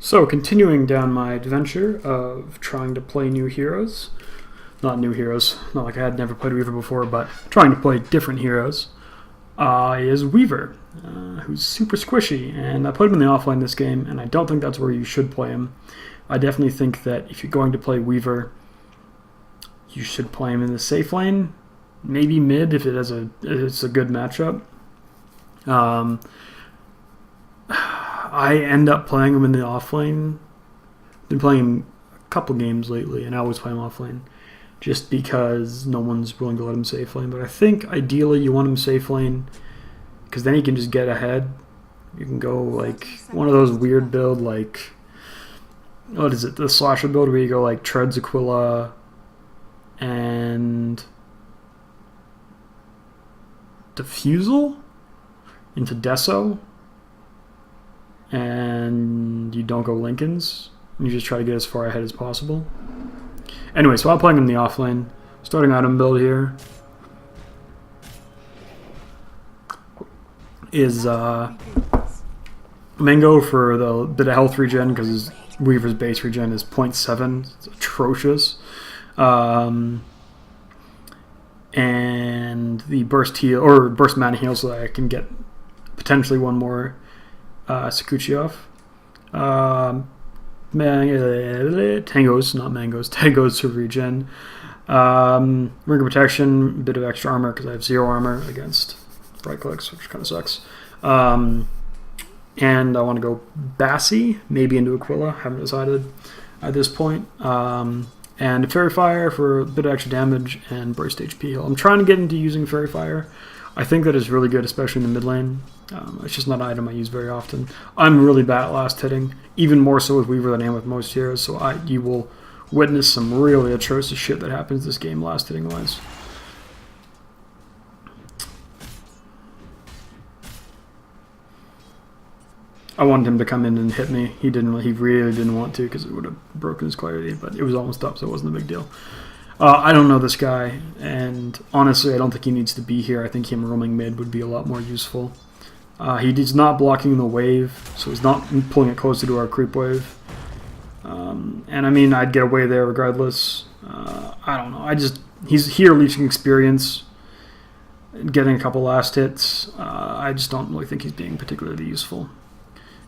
So, continuing down my adventure of trying to play new heroes. Not new heroes, not like I had never played Weaver before, but trying to play different heroes, is Weaver, who's super squishy. And I played him in the offline this game, and I don't think that's where you should play him. I definitely think that if you're going to play Weaver, you should play him in the safe lane, maybe mid if it's a good matchup. I end up playing him in the offlane. Been playing him a couple games lately, and I always play him offlane, just because no one's willing to let him safe lane. But I think ideally you want him safe lane, because then he can just get ahead. You can go like one of those weird build, like what is it, the slasher build where you go like Treads Aquila and Diffusal into Deso, and you don't go Lincolns. You just try to get as far ahead as possible. Anyway, so I'm playing in the offlane. Starting item build here is Mango for the bit of health regen, because Weaver's base regen is 0.7. It's atrocious. And the burst heal, or burst mana heal, so that I can get potentially one more Sakuchi off. Tangos, not mangoes. Tangos to regen. Ring of protection, a bit of extra armor because I have 0 armor against right clicks, which kind of sucks. And I want to go Bassi, maybe into Aquila. Haven't decided at this point. And Fairy Fire for a bit of extra damage and burst HP heal. I'm trying to get into using Fairy Fire. I think that is really good, especially in the mid lane. It's just not an item I use very often. I'm really bad at last hitting, even more so with Weaver than I am with most heroes, so you will witness some really atrocious shit that happens this game last hitting wise. I wanted him to come in and hit me. He didn't. He really didn't want to, because it would have broken his clarity, but it was almost up, so it wasn't a big deal. I don't know this guy, and honestly, I don't think he needs to be here. I think him roaming mid would be a lot more useful. He's not blocking the wave, so he's not pulling it closer to our creep wave. And I mean, I'd get away there regardless. I don't know. He's here leeching experience, getting a couple last hits. I just don't really think he's being particularly useful.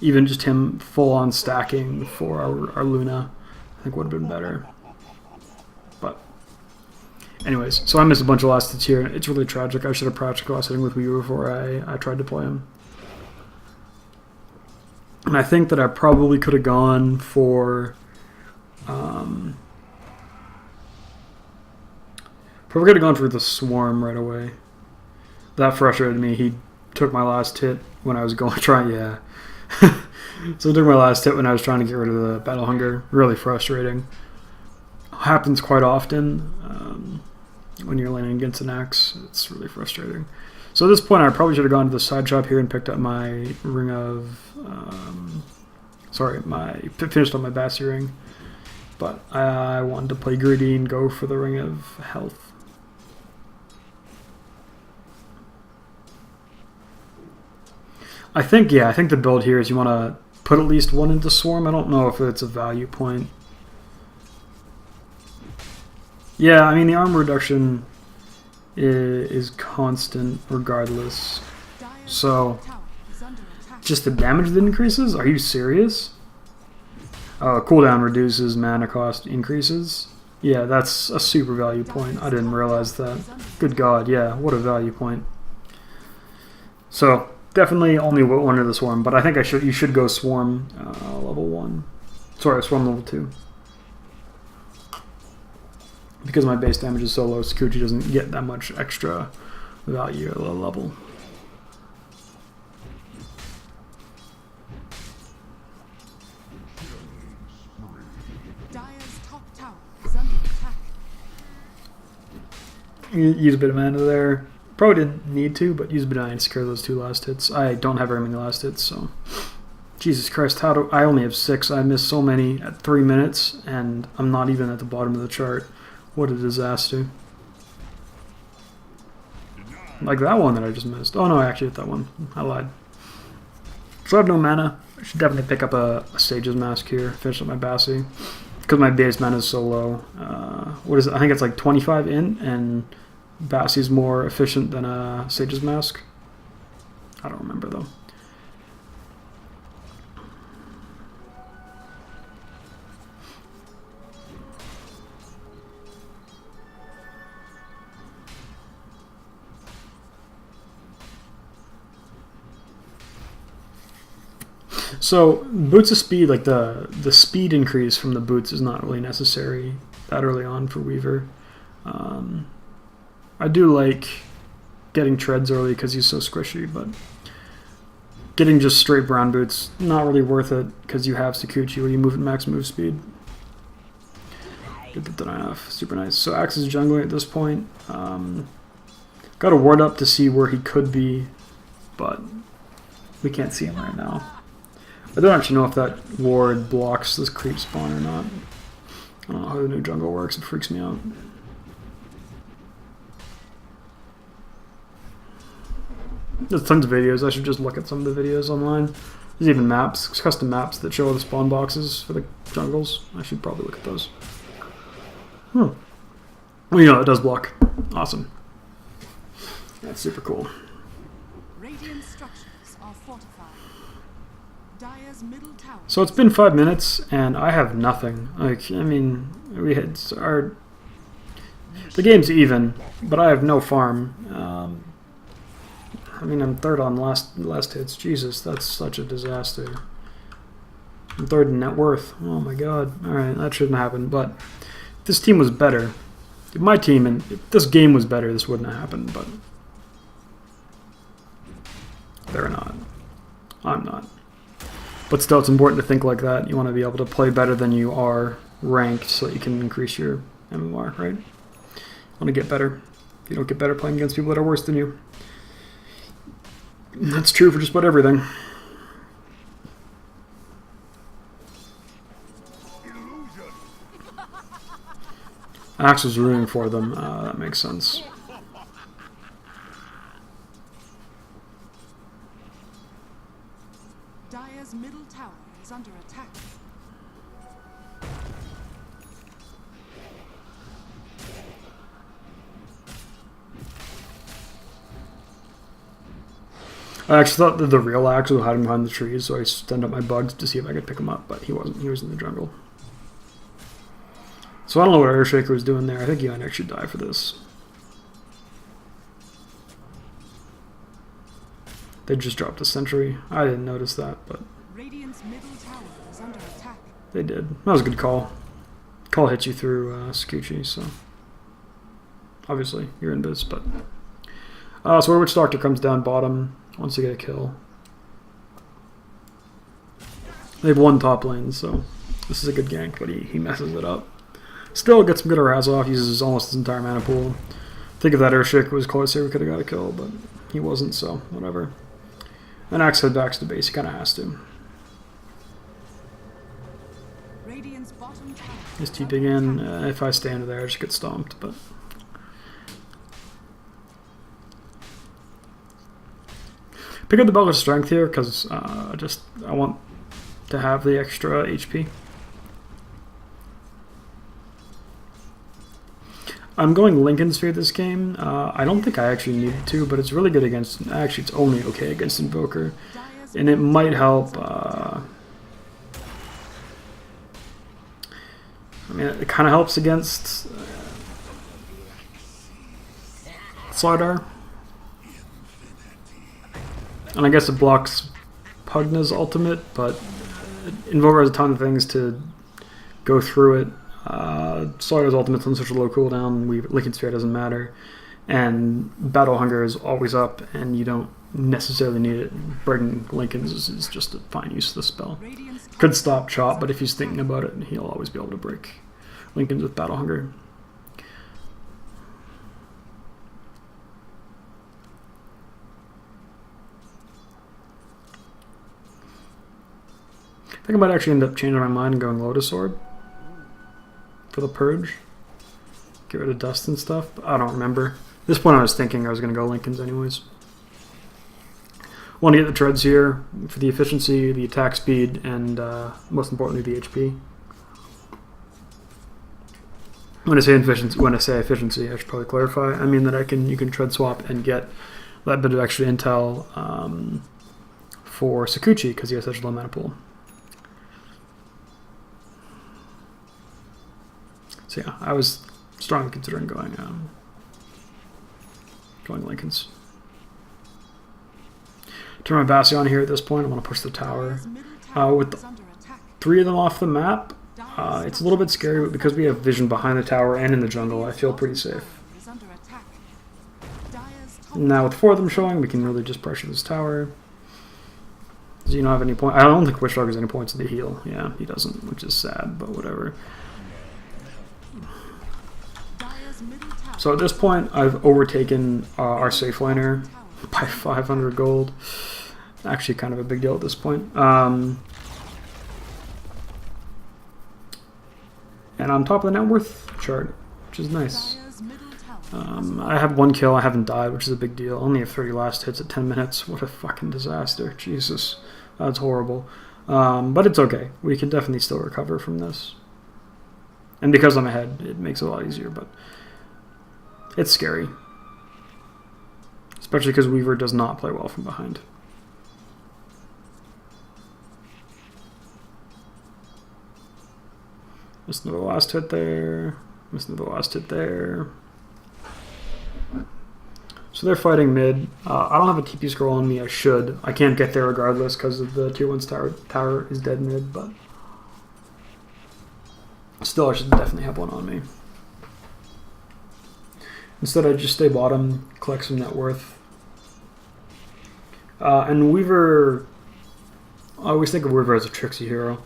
Even just him full-on stacking for our Luna, I think would have been better. But anyways, so I missed a bunch of last hits here. It's really tragic. I should have practiced last hitting with Weaver before I tried to play him. And I think that I probably could have gone for... probably could have gone for the Swarm right away. That frustrated me. He took my last hit when I was going to try... Yeah. So I took my last hit when I was trying to get rid of the Battle Hunger. Really frustrating. Happens quite often when you're laning against an axe. It's really frustrating. So at this point, I probably should have gone to the side shop here and picked up my ring of... finished on my Bassi ring. But I wanted to play greedy and go for the ring of health. I think the build here is you want to put at least one into Swarm. I don't know if it's a value point. Yeah, I mean, the armor reduction is constant regardless. So, just the damage that increases? Are you serious? Cooldown reduces, mana cost increases. Yeah, that's a super value point. I didn't realize that. Good God, yeah, what a value point. So, definitely only one of the Swarm, but I think you should go Swarm level 1. Sorry, Swarm level 2. Because my base damage is so low, Sakuchi doesn't get that much extra value at low level. Use a bit of mana there. Probably didn't need to, but use a bit of mana to secure those 2 last hits. I don't have very many last hits, so... Jesus Christ, I only have 6. I missed so many at 3 minutes, and I'm not even at the bottom of the chart. What a disaster. Like that one that I just missed. Oh no, I actually hit that one. I lied. So I have no mana. I should definitely pick up a Sage's Mask here, finish up my Bassi. Because my base mana is so low. What is it? I think it's like 25 in, and Bassi's more efficient than a Sage's Mask. I don't remember though. So boots of speed, like the speed increase from the boots is not really necessary that early on for Weaver. I do like getting treads early because he's so squishy, but getting just straight brown boots, not really worth it because you have Sakuchi when you move at max move speed. Get the deny off, super nice. So Axe is jungling at this point. Got a ward up to see where he could be, but we can't see him right now. I don't actually know if that ward blocks this creep spawn or not. I don't know how the new jungle works, it freaks me out. There's tons of videos, I should just look at some of the videos online. There's even maps, custom maps that show the spawn boxes for the jungles. I should probably look at those. Well, you know, it does block. Awesome. That's super cool. Radiant structures are fortified. Dire's middle tower. So it's been 5 minutes and I have nothing. Like, I mean, we had our the game's even, but I have no farm. I mean, I'm third on last hits. Jesus, that's such a disaster. I'm third in net worth. Oh my god. All right, that shouldn't happen. But if this team was better, if my team and if this game was better, this wouldn't have happened. But they're not. I'm not. But still, it's important to think like that. You want to be able to play better than you are ranked so that you can increase your MMR, right? You want to get better. You don't get better playing against people that are worse than you. And that's true for just about everything. Axe was rooting for them. That makes sense. Dire's middle tower is under attack. I actually thought that the real Axe was hiding behind the trees, so I stand up my bugs to see if I could pick him up, but he wasn't. He was in the jungle. So I don't know what Airshaker was doing there. I think he might actually die for this. They just dropped a sentry. I didn't notice that, but Radiant's middle tower is under attack. they did. That was a good call. Call hits you through Sakuchi, so obviously you're in biz, but so Witch Doctor comes down bottom once they get a kill. They have one top lane, so this is a good gank, but he messes it up. Still gets some good harass off, uses almost his entire mana pool. Think if that Airshaker was closer, we could have got a kill, but he wasn't, so whatever. And Axe head back to base, he kind of has to. Radiant's bottom tower. He's TPing in. If I stay under there, I just get stomped, but pick up the Belt of Strength here because I want to have the extra HP. I'm going Lincoln Sphere this game. I don't think I actually needed to, but it's really good against. Actually, it's only okay against Invoker, and it might help. I mean, it kind of helps against Slardar. And I guess it blocks Pugna's ultimate, but Invoker has a ton of things to go through it. Slardar's ultimate's on such a low cooldown, Lincoln Sphere doesn't matter. And Battle Hunger is always up, and you don't necessarily need it. Breaking Lincoln's is just a fine use of the spell. Could stop Chop, but if he's thinking about it, he'll always be able to break Lincoln's with Battle Hunger. I think I might actually end up changing my mind and going Lotus Orb for the Purge. Get rid of dust and stuff. I don't remember. At this point I was thinking I was going to go Lincoln's anyways. Want to get the treads here for the efficiency, the attack speed, and most importantly, the HP. When I say efficiency, I should probably clarify. I mean that you can tread swap and get that bit of extra intel for Sakuchi because he has such low mana pool. So yeah, I was strongly considering going Lincolns. Turn my Bastion here at this point. I want to push the tower. With 3 of them off the map, it's a little bit scary, but because we have vision behind the tower and in the jungle, I feel pretty safe. Now with 4 of them showing, we can really just pressure this tower. Does he not have any point? I don't think Wishdog has any points in the heal. Yeah, he doesn't, which is sad, but whatever. So at this point, I've overtaken our safe laner by 500 gold. Actually, kind of a big deal at this point. And on top of the net worth chart, which is nice. I have 1 kill, I haven't died, which is a big deal. Only have 30 last hits at 10 minutes. What a fucking disaster. Jesus. That's horrible. But it's okay. We can definitely still recover from this. And because I'm ahead, it makes it a lot easier, but it's scary. Especially because Weaver does not play well from behind. Missed another last hit there. Missed another last hit there. So they're fighting mid. I don't have a TP scroll on me. I should. I can't get there regardless because of the tier 1's tower is dead mid, but still I should definitely have one on me. Instead I just stay bottom, collect some net worth. And Weaver, I always think of Weaver as a Trixie hero.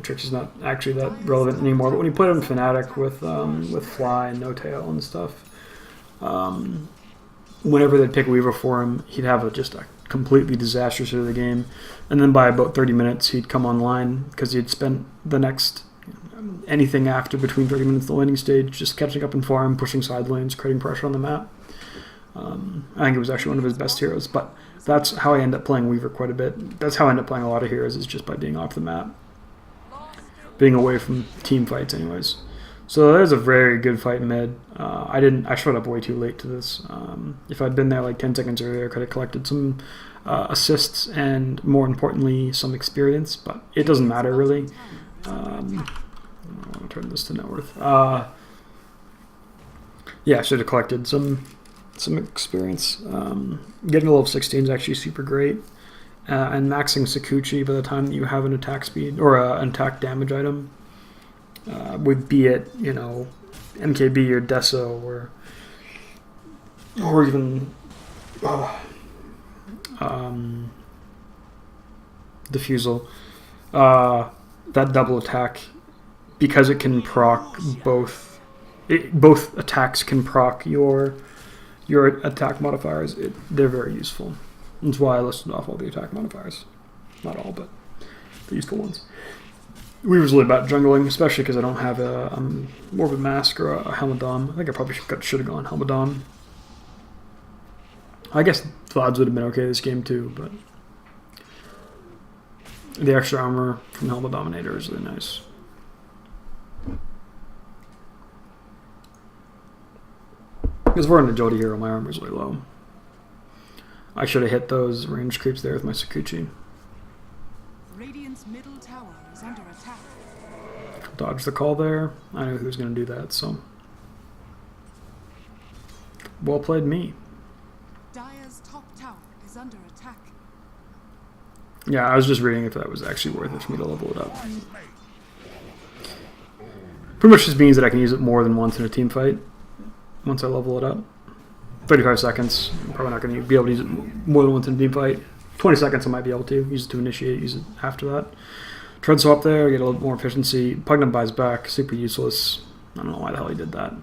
Trixie's not actually that relevant anymore, but when you put him Fnatic with Fly and No Tail and stuff, whenever they'd pick Weaver for him, he'd have just a completely disastrous hit of the game. And then by about 30 minutes, he'd come online because he'd spent the next anything after between 30 minutes the landing stage just catching up in farm, pushing side lanes, creating pressure on the map. I think it was actually one of his best heroes, but that's how I end up playing Weaver quite a bit. That's how I end up playing a lot of heroes, is just by being off the map. Being away from team fights anyways. So there's a very good fight mid. I showed up way too late to this. If I'd been there like 10 seconds earlier, I could have collected some assists and, more importantly, some experience, but it doesn't matter really. I want to turn this to net worth. Yeah, I should have collected some experience. Getting a level 16 is actually super great. And maxing Sakuchi by the time that you have an attack speed or an attack damage item, would be it, you know, MKB or Deso or even Diffusal. That double attack, because it can proc both attacks can proc your attack modifiers. They're very useful. That's why I listed off all the attack modifiers. Not all, but the useful ones. Weaver's really bad jungling, especially because I don't have a Morbid Mask or a Helmadon. I think I probably should have gone Helmadon. I guess Vlads would have been okay this game too, but the extra armor from Helmet Dominator is really nice. Because we're an agility hero, my armor is really low. I should have hit those range creeps there with my Sakuchi. Radiant's middle tower is under attack. Dodge the call there. I knew he was going to do that, so. Well played me. Dire's top tower is under attack. Yeah, I was just reading if that was actually worth it for me to level it up. Pretty much just means that I can use it more than once in a team fight once I level it up. 35 seconds, I'm probably not going to be able to use it more than once in a team fight. 20 seconds I might be able to use it to initiate, use it after that. Tread swap there, get a little more efficiency. Pugnum buys back, super useless. I don't know why the hell he did that.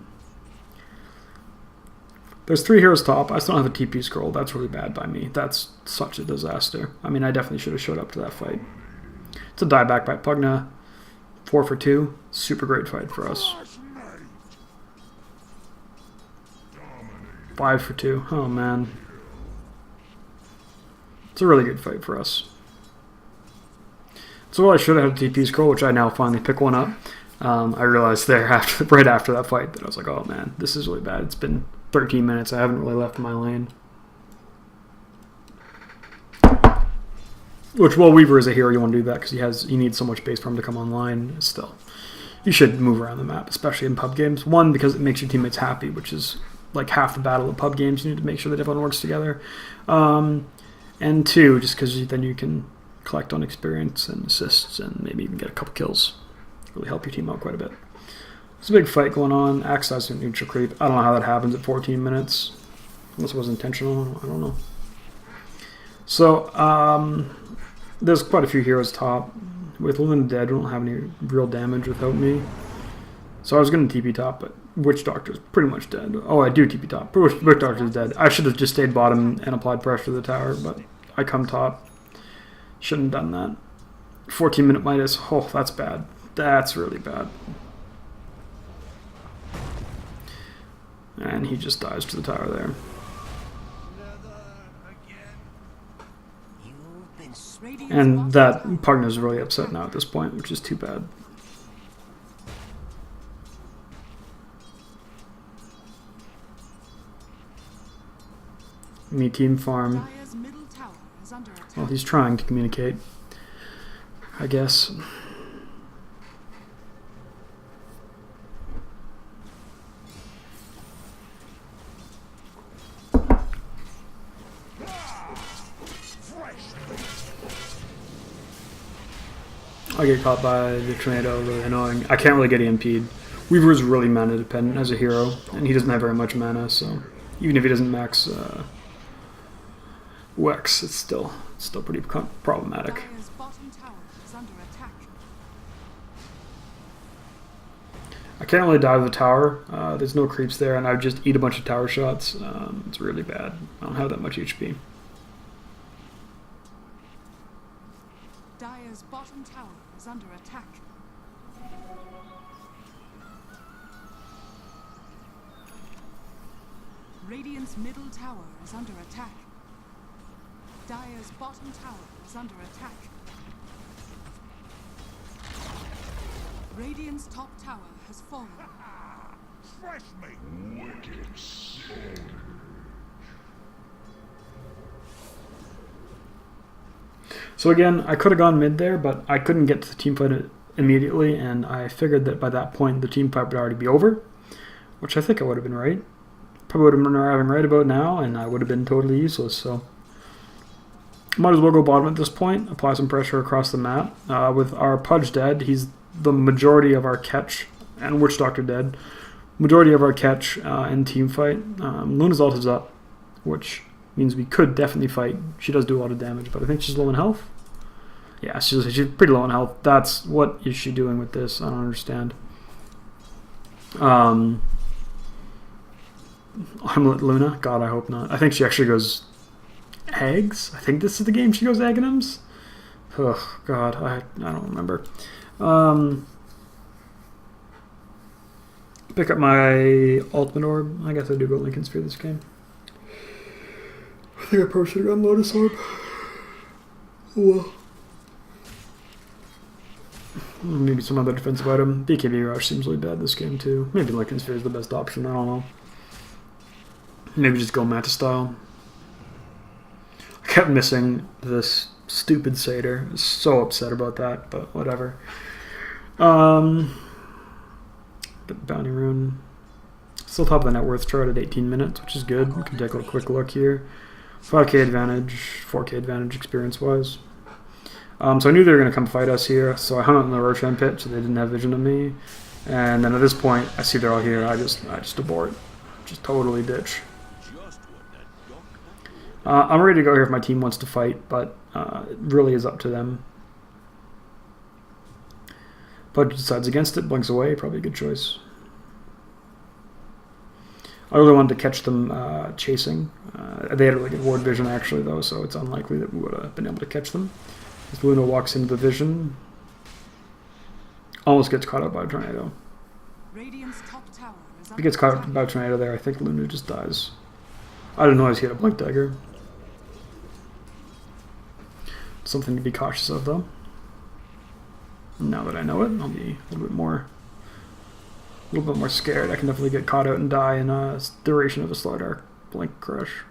There's 3 heroes top. I still don't have a TP scroll. That's really bad by me. That's such a disaster. I mean, I definitely should have showed up to that fight. It's a dieback by Pugna. 4 for 2. Super great fight for us. 5 for 2. Oh, man. It's a really good fight for us. So I should have had a TP scroll, which I now finally pick one up. I realized there right after that fight that I was like, oh man, this is really bad. It's been 13 minutes. I haven't really left my lane. Which, while Weaver is a hero, you want to do that because he needs so much base for him to come online. Still, you should move around the map, especially in pub games. One, because it makes your teammates happy, which is like half the battle of pub games. You need to make sure that everyone works together. And two, just because then you can collect on experience and assists and maybe even get a couple kills. Really help your team out quite a bit. There's a big fight going on. Axe has a neutral creep. I don't know how that happens at 14 minutes. Unless it was intentional. I don't know. So, there's quite a few heroes top. With Luna dead, we don't have any real damage without me. So I was going to TP top, but Witch Doctor's pretty much dead. Oh, I do TP top. Witch Doctor's dead. I should have just stayed bottom and applied pressure to the tower, but I come top. Shouldn't have done that. 14-minute Midas. Oh, that's bad. That's really bad. And he just dies to the tower there. And that partner's really upset now at this point, which is too bad. Me team farm. Well, he's trying to communicate, I guess. I get caught by the tornado, really annoying. I can't really get EMP'd. Weaver is really mana dependent as a hero, and he doesn't have very much mana, so even if he doesn't max Wex, it's still pretty problematic. I can't really dive the tower. There's no creeps there, and I would just eat a bunch of tower shots. It's really bad. I don't have that much HP. Dire's bottom tower is under attack. Radiant's middle tower is under attack. Dire's bottom tower is under attack. Radiant's top tower has fallen. Fresh meat. Wicked savage. So again, I could have gone mid there, but I couldn't get to the team fight immediately, and I figured that by that point the team fight would already be over, which I think I would have been right. Probably would have been right about now, and I would have been totally useless, so might as well go bottom at this point, apply some pressure across the map. With our Pudge dead, he's the majority of our catch, and Witch Doctor dead. Majority of our catch in team fight. Luna's ult is up, which means we could definitely fight. She does do a lot of damage, but I think she's low in health. Yeah, she's pretty low in health. What is she doing with this? I don't understand. Armlet Luna? God, I hope not. I think she actually goes eggs. I think this is the game she goes Aghanims. Oh God, I don't remember. Pick up my ultimate orb. I guess I do go Lincoln Sphere this game. I think I probably should have gotten Lotus Orb. Oh well. Maybe some other defensive item. BKB Rush seems really bad this game too. Maybe Lincoln Sphere is the best option. I don't know. Maybe just go Manta style. I kept missing this stupid Satyr. I was so upset about that, but whatever. The Bounty Rune. Still top of the net worth chart at 18 minutes, which is good. We can take a quick look here. 5k advantage, 4k advantage experience-wise. So I knew they were going to come fight us here, so I hung out in the Roshan pit so they didn't have vision of me. And then at this point, I see they're all here. I just abort. Just totally ditch. I'm ready to go here if my team wants to fight, but it really is up to them. Pudge decides against it, blinks away, probably a good choice. I really wanted to catch them chasing. They had really good ward vision actually though, so it's unlikely that we would have been able to catch them. As Luna walks into the vision, almost gets caught up by a tornado. If he gets caught up by a tornado there, I think Luna just dies. I didn't know he had a blink dagger. Something to be cautious of, though. Now that I know it, I'll be a little bit more scared. I can definitely get caught out and die in a duration of a Slardar Blink Crush.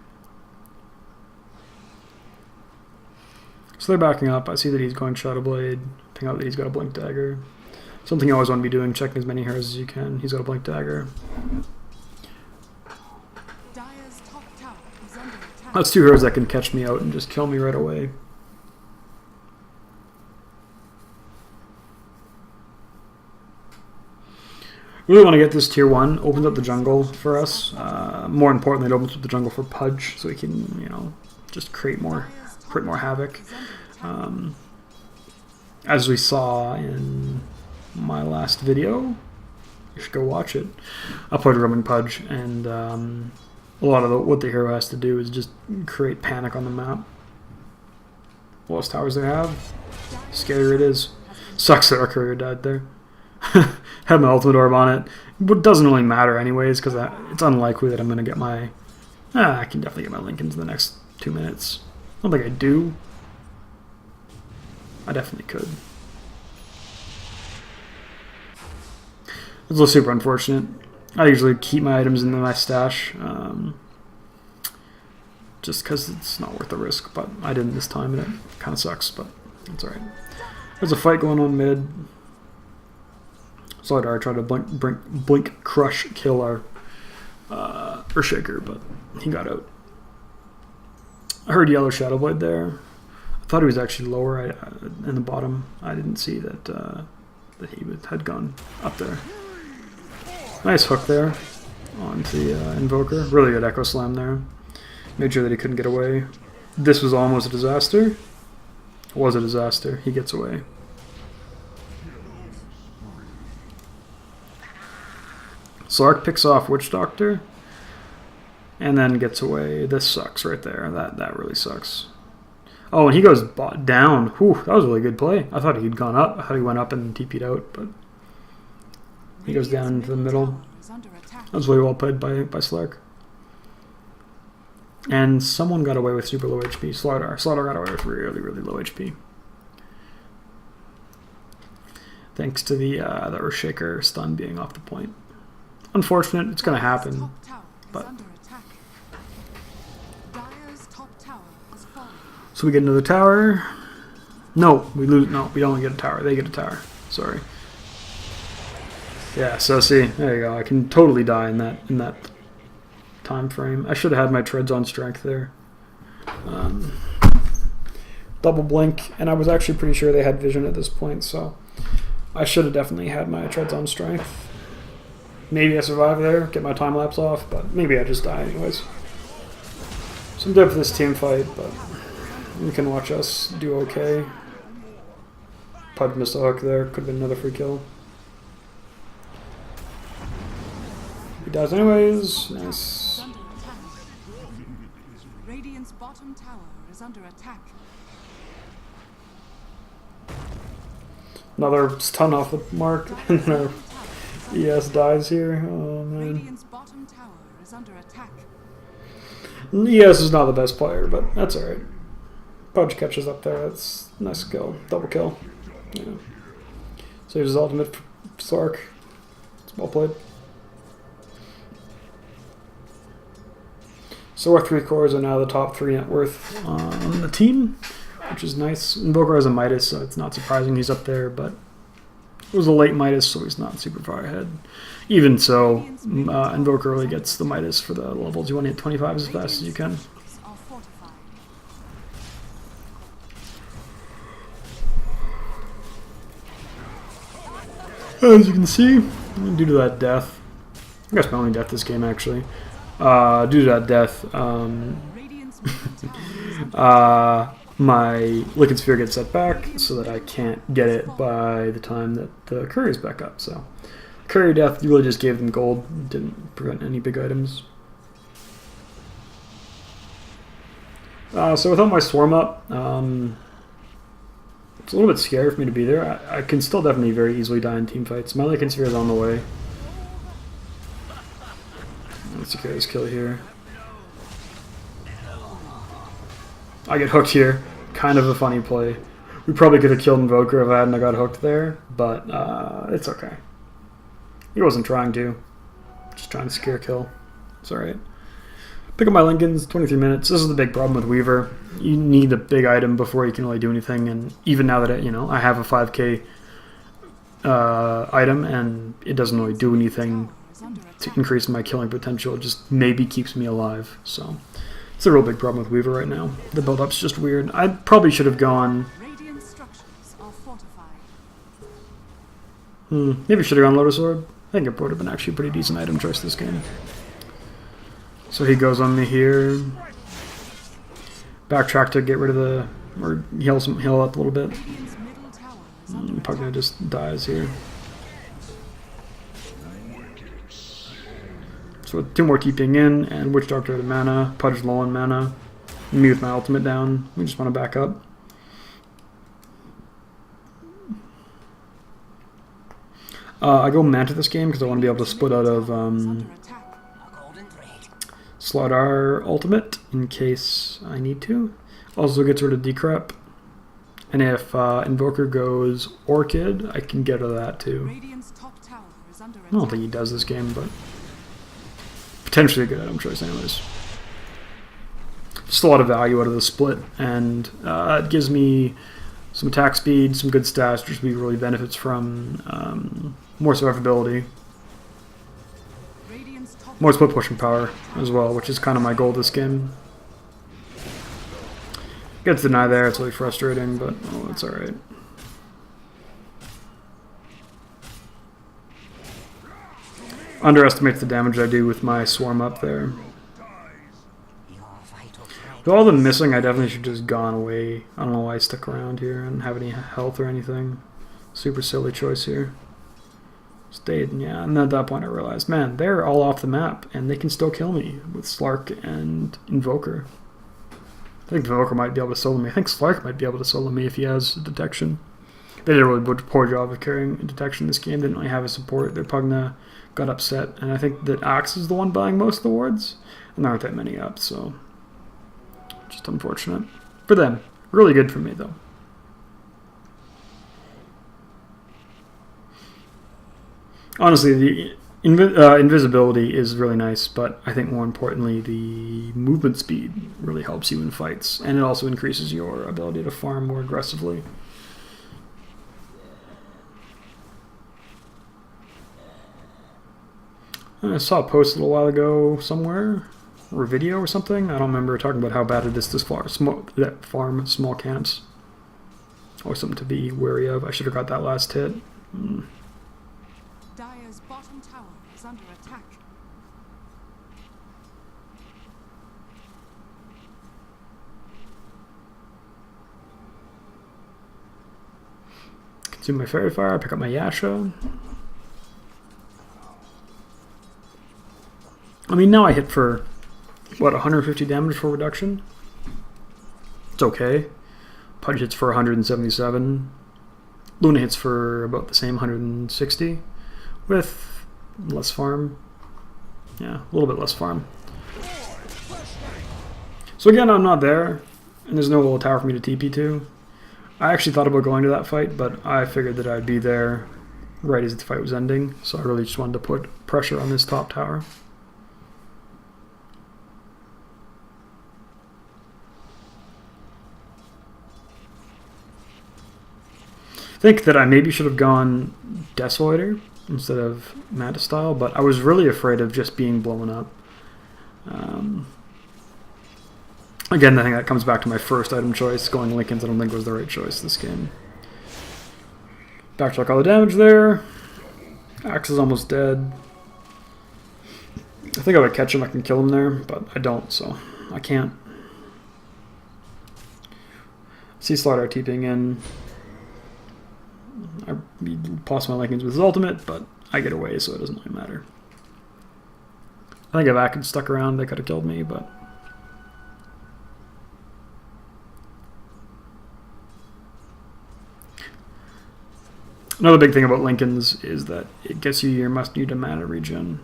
So they're backing up. I see that he's going Shadow Blade. Ping out that he's got a Blink Dagger. Something you always want to be doing, checking as many heroes as you can. He's got a Blink Dagger. Dire's top tower is under attack. That's 2 heroes that can catch me out and just kill me right away. Really want to get this tier 1. Opens up the jungle for us. More importantly, it opens up the jungle for Pudge, so he can, you know, just create more havoc. As we saw in my last video, you should go watch it. I played roaming Pudge, and a lot of what the hero has to do is just create panic on the map. The less towers they have, the scarier it is. Sucks that our courier died there. Had my ultimate orb on it, but it doesn't really matter anyways, because it's unlikely that I'm going to get my... I can definitely get my Lincolns in the next 2 minutes. I don't think I do. I definitely could. It's a little super unfortunate. I usually keep my items in my stash, just because it's not worth the risk, but I didn't this time, and it kind of sucks, but it's alright. There's a fight going on mid. Slardar tried to blink crush kill our Earthshaker, but he got out. I heard yellow Shadow Blade there. I thought he was actually lower in the bottom. I didn't see that that he had gone up there. Nice hook there onto the Invoker. Really good Echo Slam there. Made sure that he couldn't get away. This was almost a disaster. It was a disaster. He gets away. Slark picks off Witch Doctor and then gets away. This sucks right there. That really sucks. Oh, and he goes down. Whew, that was a really good play. I thought he'd gone up. I thought he went up and TP'd out, but he goes down into the middle. That was really well played by Slark. And someone got away with super low HP. Slardar. Slardar got away with really, really low HP. Thanks to the Earthshaker stun being off the point. Unfortunate, it's going to happen, but... So we get another tower. No, we lose. No, we don't get a tower. They get a tower. Sorry. Yeah, so see, there you go. I can totally die in that time frame. I should have had my treads on strength there. Double blink, and I was actually pretty sure they had vision at this point, so I should have definitely had my treads on strength. Maybe I survive there, get my time lapse off, but maybe I just die anyways. So I'm dead for this team fight, but you can watch us do okay. Pudge missed a hook there, could have been another free kill. He dies anyways, nice. Radiant's bottom tower is under attack. Another stun off the mark, and then our ES dies here. Oh man. Radiant's bottom tower is under attack. ES is not the best player, but that's alright. Pudge catches up there, that's a nice kill. Double kill. Yeah. Saves his ultimate for Slark. It's well played. So our 3 cores are now the top 3 net worth on the team, which is nice. Invoker has a Midas, so it's not surprising he's up there, but it was a late Midas, so he's not super far ahead. Even so, Invoker really gets the Midas for the levels. You want to hit 25 as fast as you can. As you can see, due to that death, I guess my only death this game actually, due to that death, my Lichen Sphere gets set back so that I can't get it by the time that the Courier's back up. So, Courier death really just gave them gold, didn't prevent any big items. So without my Swarm up, it's a little bit scary for me to be there. I can still definitely very easily die in team fights. My Lichen Sphere is on the way. Let's secure this kill here. I get hooked here. kind of a funny play. We probably could have killed Invoker if I hadn't got hooked there, but it's okay. He wasn't trying to. Just trying to scare kill. It's alright. Pick up my Lincolns, 23 minutes. This is the big problem with Weaver. You need a big item before you can really do anything, and even now that I have a 5k item and it doesn't really do anything to increase my killing potential, it just maybe keeps me alive. So it's a real big problem with Weaver right now. The build-up's just weird. I probably should have gone... maybe should have gone Lotus Sword. I think it would have been actually a pretty decent item choice this game. So he goes on me here. Backtrack to get rid of the... or heal up a little bit. Pugna just dies here. So with 2 more TPing in, and Witch Doctor to mana, Pudge low on mana. Me with my ultimate down. We just want to back up. I go Manta this game because I want to be able to split out of Slardar ultimate in case I need to. Also gets rid of Decrep. And if Invoker goes Orchid, I can get rid of that too. I don't think he does this game, but potentially a good item choice anyways. Just a lot of value out of the split, and it gives me some attack speed, some good stats, which really benefits from more survivability. More split pushing power as well, which is kind of my goal this game. Gets denied there, it's really frustrating, but oh, it's alright. Underestimates the damage I do with my swarm up there. With all the missing, I definitely should have just gone away. I don't know why I stuck around here and have any health or anything. Super silly choice here. Stayed, yeah, and at that point I realized, man, they're all off the map, and they can still kill me with Slark and Invoker. I think Invoker might be able to solo me. I think Slark might be able to solo me if he has detection. They did a really poor job of carrying detection this game. Didn't really have a support. Their Pugna got upset, and I think that Axe is the one buying most of the wards, and there aren't that many up, so just unfortunate for them. Really good for me though. Honestly, the invisibility is really nice, but I think more importantly, the movement speed really helps you in fights, and it also increases your ability to farm more aggressively. I saw a post a little while ago somewhere, or a video or something. I don't remember, talking about how bad it is to farm small camps. Always something to be wary of. I should have got that last hit. Dire's bottom tower is under attack. Consume my Fairy Fire, pick up my Yasha. I mean, now I hit for, what, 150 damage for reduction? It's okay. Pudge hits for 177. Luna hits for about the same, 160. With less farm. Yeah, a little bit less farm. So again, I'm not there, and there's no little tower for me to TP to. I actually thought about going to that fight, but I figured that I'd be there right as the fight was ending, so I really just wanted to put pressure on this top tower. I think that I maybe should have gone Desolator instead of Manta style, but I was really afraid of just being blown up. Again, I think that comes back to my first item choice. Going Lincolns I don't think was the right choice this game. Backtrack all the damage there. Axe is almost dead. I think I would catch him, I can kill him there, but I don't, so I can't. See Slardar TPing in. I lost my Lincolns with his ultimate, but I get away, so it doesn't really matter. I think if Ack had stuck around, they could have killed me, but... Another big thing about Lincolns is that it gets you your must-need mana regen.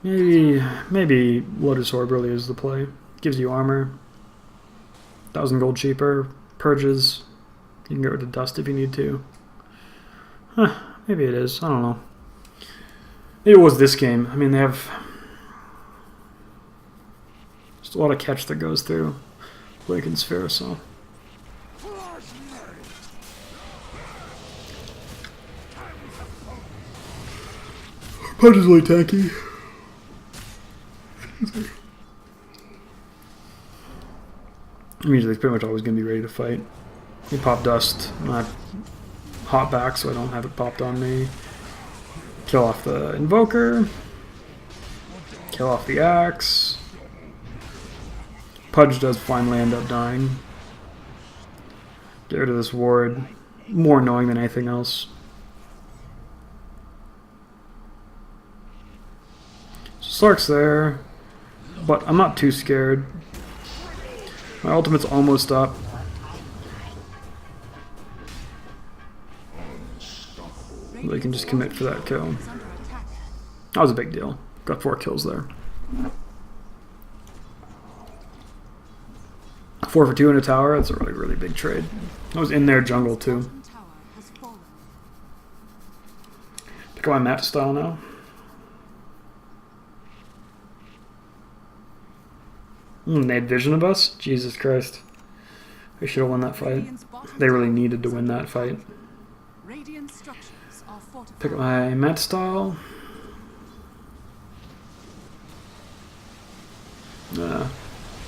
Maybe Lotus Orb really is the play. Gives you armor. 1,000 gold cheaper. Purges. You can get rid of dust if you need to. Huh, maybe it is. I don't know. Maybe it was this game. I mean, they have just a lot of catch that goes through Awakened Sphere, so. Punch is really tanky. I'm usually pretty much always going to be ready to fight. You pop dust. I hot back so I don't have it popped on me. Kill off the Invoker. Kill off the Axe. Pudge does finally end up dying. Get rid of this ward. More annoying than anything else. Slark's there, but I'm not too scared. My ultimate's almost up. They can just commit for that kill. That was a big deal. Got 4 kills there. 4 for 2 in a tower, that's a really, really big trade. I was in their jungle too. Pick up my match style now. They had vision of us? Jesus Christ. They should have won that fight. They really needed to win that fight. Pick up my mat style.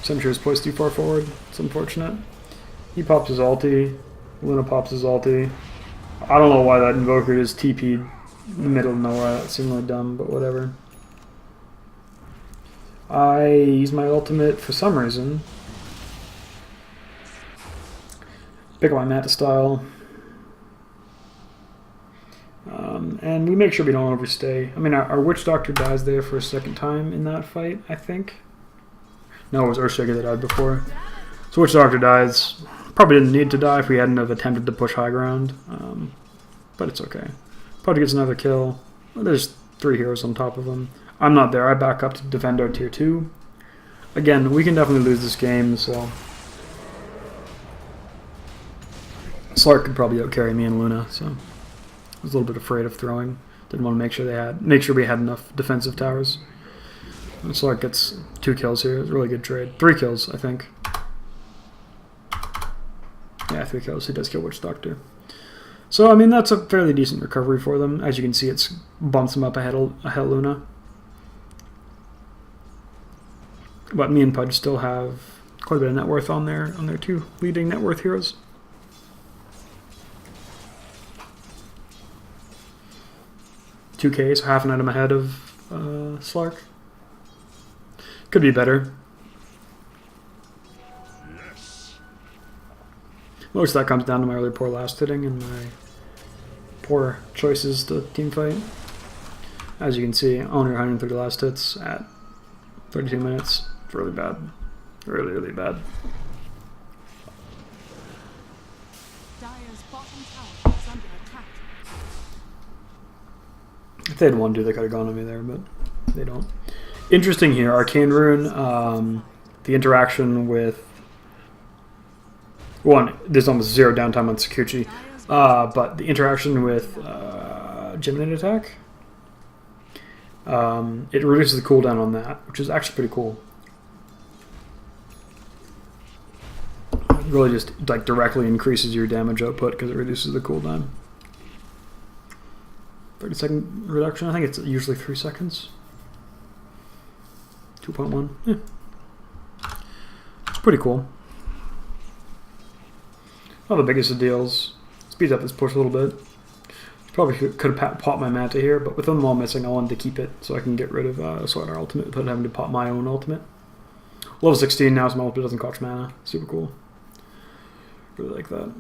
Sentry is placed too far forward. It's unfortunate. He pops his ulti. Luna pops his ulti. I don't know why that Invoker just TP'd in the middle of nowhere. That seemed really dumb, but whatever. I use my ultimate for some reason. Pick up my Manta style. And we make sure we don't overstay. I mean, our Witch Doctor dies there for a second time in that fight, I think. No, it was Earthshaker that died before. So Witch Doctor dies. Probably didn't need to die if we hadn't have attempted to push high ground. But it's okay. Probably gets another kill. Well, there's 3 heroes on top of him. I'm not there. I back up to defend our tier 2. Again, we can definitely lose this game, so Slark could probably outcarry me and Luna, so I was a little bit afraid of throwing. Didn't want to make sure we had enough defensive towers. And Slark gets 2 kills here. It's a really good trade. 3 kills, I think. Yeah, 3 kills. He does kill Witch Doctor. So, I mean, that's a fairly decent recovery for them. As you can see, it bumps them up ahead of Luna. But me and Pudge still have quite a bit of net worth on their 2 leading net worth heroes. $2K, so half an item ahead of Slark. Could be better. Most of that comes down to my really poor last hitting and my poor choices to team fight. As you can see, only 130 last hits at 32 minutes. It's really bad. Really, really bad. If they had wanted to, they could have gone on me there, but they don't. Interesting here, Arcane Rune, the interaction with... One, there's almost 0 downtime on Sakuchi, but the interaction with Geminate Attack, it reduces the cooldown on that, which is actually pretty cool. It really just like directly increases your damage output because it reduces the cooldown. 30-second reduction, I think it's usually 3 seconds. 2.1, yeah. It's pretty cool. Not the biggest of deals. Speeds up this push a little bit. Probably could have popped my Manta here, but with them all missing, I wanted to keep it so I can get rid of Sweater Ultimate without having to pop my own ultimate. Level 16 now, so my ultimate doesn't cost mana. Super cool. Really like that.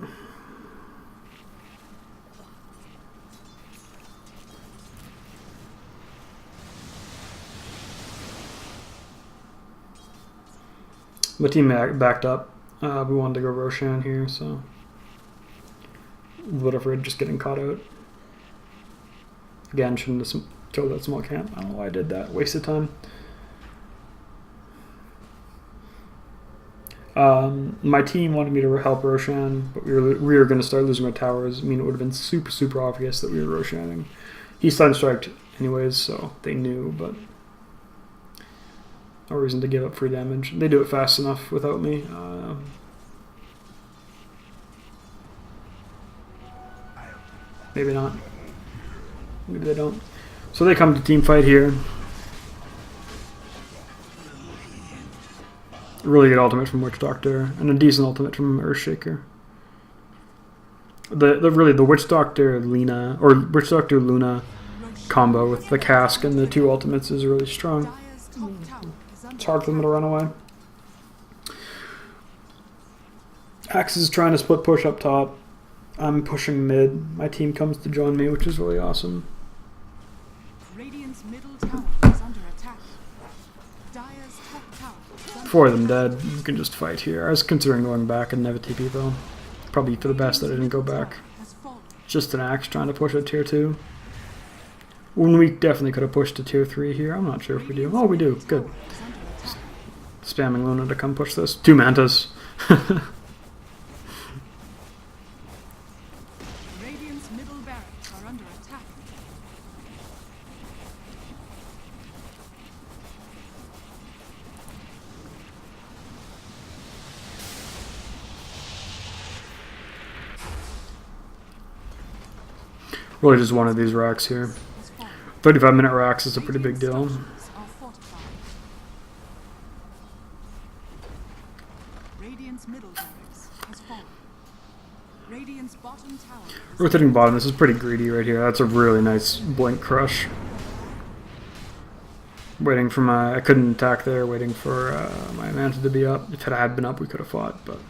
My team backed up. We wanted to go Roshan here, so a little afraid just getting caught out. Again, shouldn't have killed that small camp. I don't know why I did that. Wasted time. My team wanted me to help Roshan, but we were going to start losing our towers. I mean, it would have been super, super obvious that we were Roshaning. He stun-striked anyways, so they knew, but no reason to give up free damage. They do it fast enough without me. Maybe not. Maybe they don't. So they come to team fight here. Really good ultimate from Witch Doctor, and a decent ultimate from Earthshaker. The Witch Doctor Lina or Witch Doctor Luna combo with the cask and the two ultimates is really strong. It's hard for them to run away. Axe is trying to split push up top. I'm pushing mid. My team comes to join me, which is really awesome. Radiant's middle tower is under attack. Dire's top tower is under Four of them dead. You can just fight here. I was considering going back and never TP though. Probably for the best that I didn't go back. has fallen. Just an Axe trying to push a tier 2. When we definitely could have pushed to tier 3 here. I'm not sure if we do. Oh, we do. Good. Is under attack. Spamming Luna to come push this. 2 Mantas. Radiant's middle barracks are under attack. Really just one of these racks here. Has fallen. 35-minute racks is a pretty big deal. Structures are fortified. Radiant's middle barracks has fallen. Radiant's bottom tower is Rotating bottom, this is pretty greedy right here. That's a really nice blink crush. Waiting for my... I couldn't attack there, waiting for my Manta to be up. If it had been up, we could have fought, but...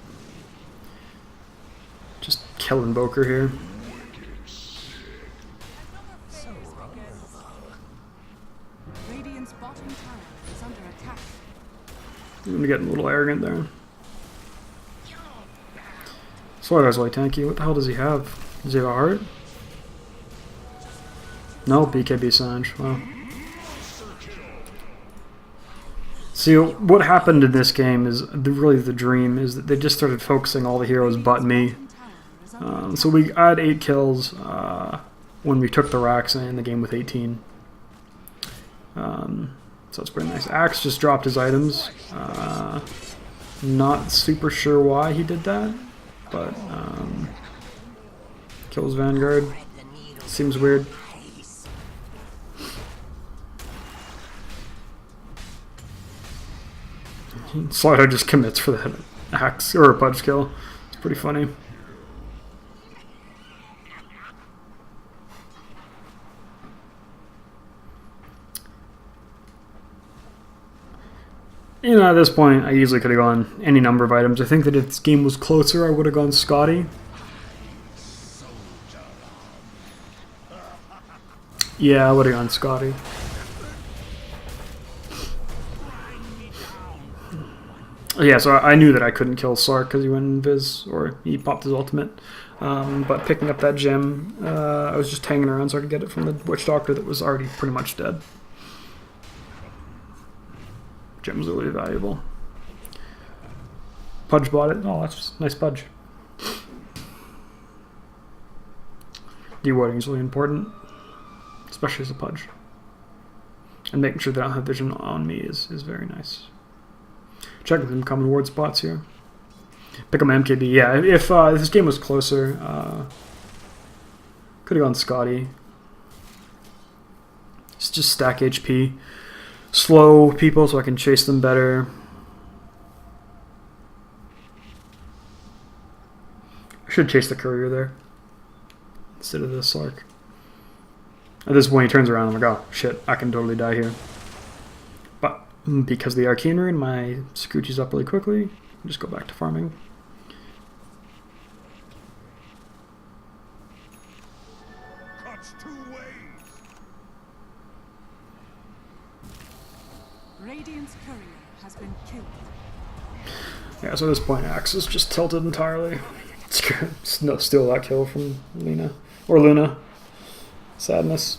Just kill Invoker here. Radiant's bottom tower is under attack. I'm getting a little arrogant there. Slider's really tanky. What the hell does he have? Does he have a heart? No, BKB Sange. Wow. See, what happened in this game is really the dream is that they just started focusing all the heroes but me. Bottom tower is under So we had 8 kills when we took the racks and in the game with 18. So it's pretty nice. Axe just dropped his items. Not super sure why he did that, but kills Vanguard. Seems weird. Slider just commits for that axe or a pudge kill. It's pretty funny. You know, at this point, I easily could have gone any number of items. I think that if this game was closer, I would have gone Scotty. Yeah, I would have gone Scotty. Yeah, so I knew that I couldn't kill Sark because he went invis, or he popped his ultimate. But picking up that gem, I was just hanging around so I could get it from the Witch Doctor that was already pretty much dead. Gem's really valuable. Pudge bought it. Oh, that's nice Pudge. Dewarding is really important, especially as a Pudge. And making sure they don't have vision on me is very nice. Checking them common ward spots here. Pick up my MKB. Yeah, if this game was closer, could have gone Scotty. Just stack HP. Slow people so I can chase them better. I should chase the courier there instead of the Slark. At this point he turns around, I'm like, oh shit, I can totally die here. But because the Arcane Rune, my Sakuchi's up really quickly. I'll just go back to farming. Cuts 2 ways. Radiant's courier has been killed. Yeah, so at this point Axe is just tilted entirely. Steal that kill from Lina. Or Luna. Sadness.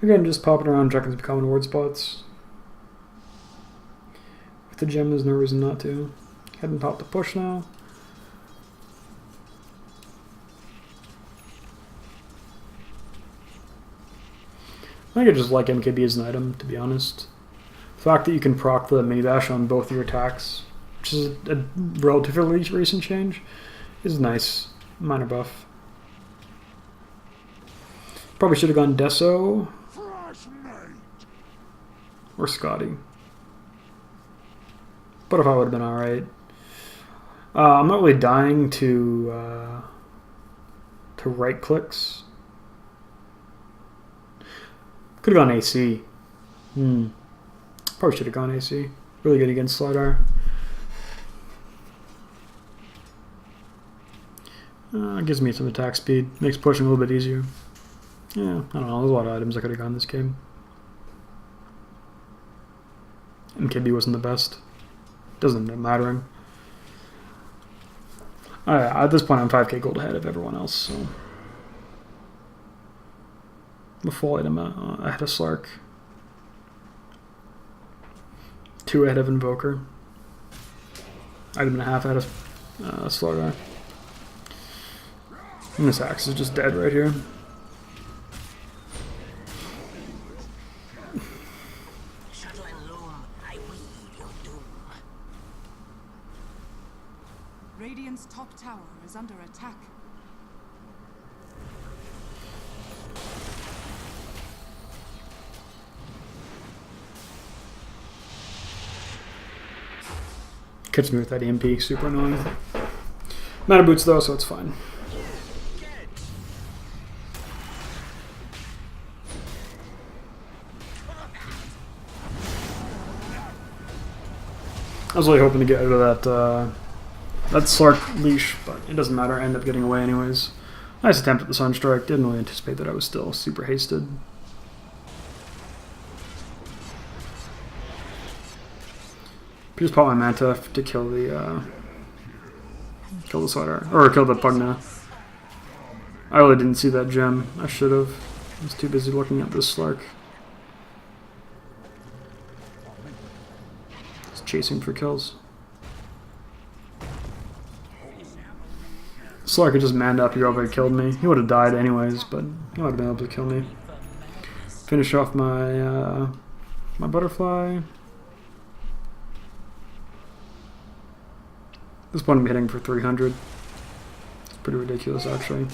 Again, just popping around, checking some common ward spots. With the gem, there's no reason not to. Heading top to push now. I think I just like MKB as an item, to be honest. The fact that you can proc the mini dash on both your attacks, which is a relatively recent change, is nice. Minor buff. Probably should have gone Deso or Scotty. But if I would have been alright. I'm not really dying to right clicks. Could have gone AC. Probably should have gone AC. Really good against Slidar. Gives me some attack speed. Makes pushing a little bit easier. Yeah, I don't know. There's a lot of items I could have gone this game. MKB wasn't the best. Doesn't end up mattering. At this point, I'm 5k gold ahead of everyone else, so... I'm a full item ahead of Slark. 2 ahead of Invoker. Item and a half ahead of Slaughter. And this axe is just dead right here. Radiant's top tower is under attack. Catches me with that EMP, super annoying. Mana boots though, so it's fine. I was really hoping to get out of that Slark leash, but it doesn't matter. I ended up getting away anyways. Nice attempt at the Sunstrike. Didn't really anticipate that I was still super hasted. Just pop my Manta to kill the Slider, or kill the Pugna. I really didn't see that gem. I should have. I was too busy looking at this Slark. Just chasing for kills. Slark had just manned up, he probably killed me. He would have died anyways, but he would have been able to kill me. Finish off my my butterfly. This one I'm hitting for 300. It's pretty ridiculous, actually.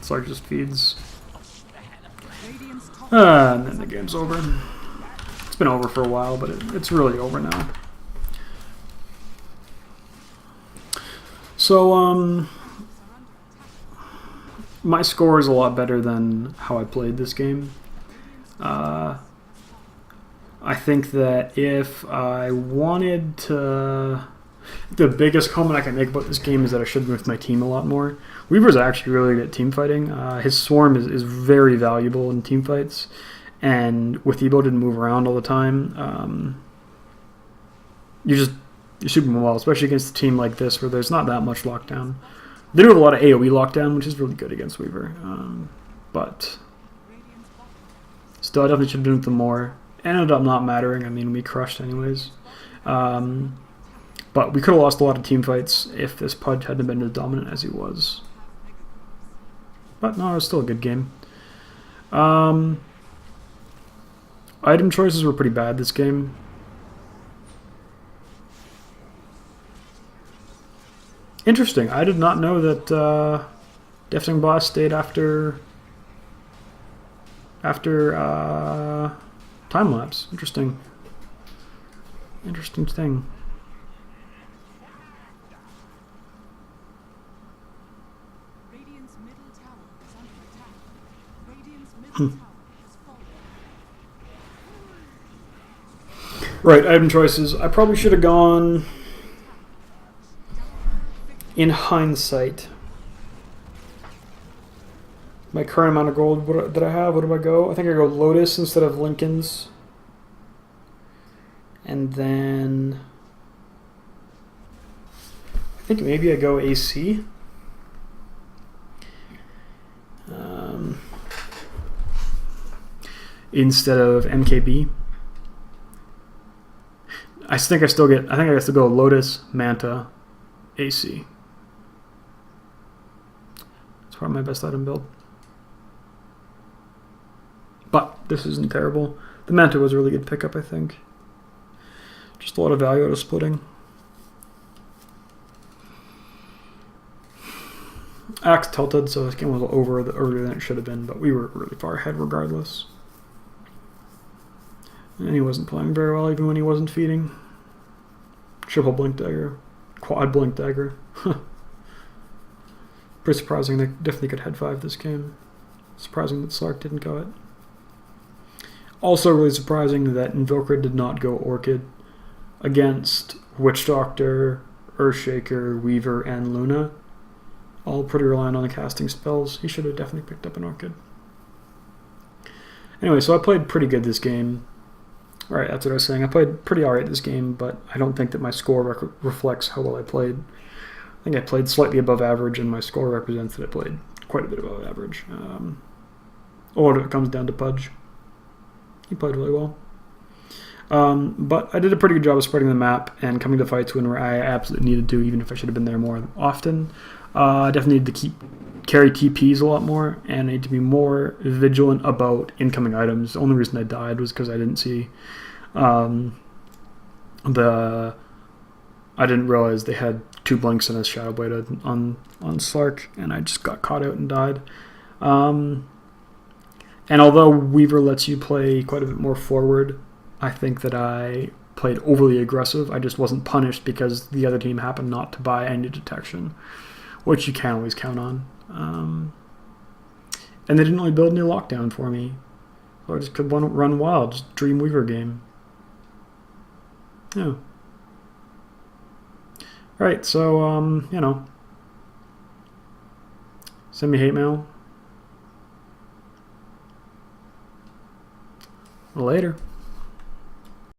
Slark just feeds. And then the game's over. It's been over for a while, but it's really over now. So, my score is a lot better than how I played this game. I think that if I wanted to... The biggest comment I can make about this game is that I should have moved my team a lot more. Weaver's actually really good at team fighting. His Swarm is very valuable in team fights. And with the ability to move around all the time, you're super well, especially against a team like this where there's not that much lockdown. They do have a lot of AoE lockdown, which is really good against Weaver. But still, I definitely should have done them more. Ended up not mattering. I mean, we crushed anyways. But we could have lost a lot of team fights if this Pudge hadn't been as dominant as he was. But no, it was still a good game. Item choices were pretty bad this game. Interesting. I did not know that Deafening Blast stayed after time lapse. Interesting. Interesting thing. Radiant's middle tower is under attack. Radiant's middle tower has fallen. Right, item choices. I probably should have gone, in hindsight, my current amount of gold that I have. What do I go? I think I go Lotus instead of Lincoln's. And then I think maybe I go AC. instead of MKB. I think I have to go Lotus, Manta, AC. It's probably my best item build. But this isn't terrible. The Manta was a really good pickup, I think. Just a lot of value out of splitting. Axe tilted, so this game was over earlier than it should have been, but we were really far ahead regardless. And he wasn't playing very well even when he wasn't feeding. Triple blink dagger. Quad blink dagger. Pretty surprising. They definitely could head 5 this game. Surprising that Slark didn't go it. Also really surprising that Invoker did not go Orchid against Witch Doctor, Earthshaker, Weaver, and Luna. All pretty reliant on the casting spells. He should have definitely picked up an Orchid. Anyway, so I played pretty good this game. Alright, that's what I was saying. I played pretty alright this game, but I don't think that my score reflects how well I played. I think I played slightly above average, and my score represents that I played quite a bit above average. Or it comes down to Pudge. He played really well. But I did a pretty good job of spreading the map and coming to fights when I absolutely needed to, even if I should have been there more often. I definitely need to carry TPs a lot more, and I need to be more vigilant about incoming items. The only reason I died was because I didn't see I didn't realize they had 2 blinks and a Shadow Blade on Slark, and I just got caught out and died. And although Weaver lets you play quite a bit more forward, I think that I played overly aggressive. I just wasn't punished because the other team happened not to buy any detection, which you can't always count on. And they didn't really build any lockdown for me. So I just could run wild, just Dream Weaver game. Yeah. Alright, so, you know, send me hate mail. Later.